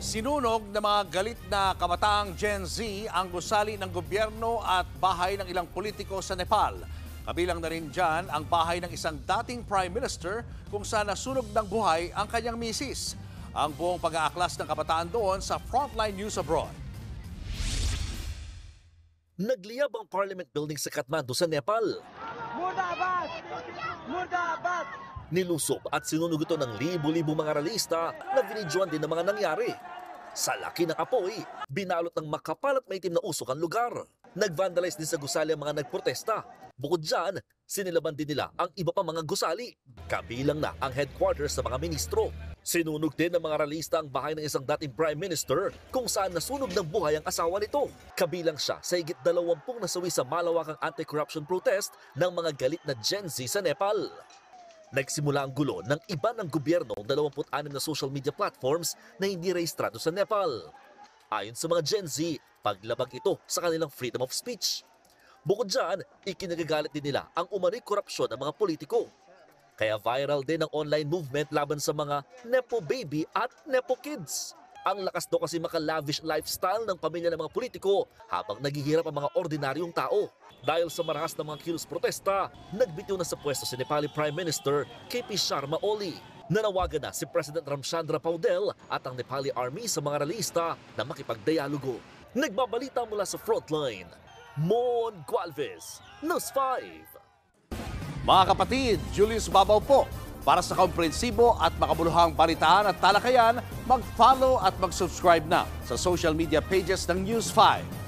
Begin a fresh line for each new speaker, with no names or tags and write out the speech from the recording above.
Sinunog ng mga galit na kabataang Gen Z ang gusali ng gobyerno at bahay ng ilang politiko sa Nepal. Kabilang na rin dyan ang bahay ng isang dating Prime Minister kung saan nasunog ng buhay ang kanyang misis. Ang buong pag-aaklas ng kabataan doon sa Frontline News Abroad.
Nagliyab ang Parliament Building sa Kathmandu sa Nepal.
Murdabad! Murdabad!
Nilusob at sinunog ito ng libo-libo mga ralista na binidyoan din ng mga nangyari. Sa laki ng apoy, binalot ng makapal at maitim na usok ang lugar. Nag-vandalize din sa gusali ang mga nagprotesta. Bukod dyan, sinilaban din nila ang iba pa mga gusali. Kabilang na ang headquarters sa mga ministro. Sinunog din ng mga ralista ang bahay ng isang dating Prime Minister kung saan nasunog ng buhay ang asawa nito. Kabilang siya sa higit 20 nasawi sa malawakang anti-corruption protest ng mga galit na Gen Z sa Nepal. Nagsimula ang gulo ng iba ng gobyerno ng 26 na social media platforms na hindi rehistrado sa Nepal. Ayon sa mga Gen Z, paglabag ito sa kanilang freedom of speech. Bukod dyan, ikinagagalit din nila ang umano'y korupsyon ng mga politiko. Kaya viral din ang online movement laban sa mga Nepo baby at Nepo kids. Ang lakas daw kasi maka-lavish lifestyle ng pamilya ng mga politiko habang naghihirap ang mga ordinaryong tao. Dahil sa marahas ng mga kilos protesta, nagbitiw na sa pwesto si Nepali Prime Minister KP Sharma Oli. Nanawagan na si President Ramchandra Paudel at ang Nepali Army sa mga ralista na makipagdialogo. Nagbabalita mula sa Frontline, Mon Gualvez, News 5.
Mga kapatid, Julius Babaw po. Para sa komprehensibo at makabuluhang balitaan at talakayan, mag-follow at mag-subscribe na sa social media pages ng News 5.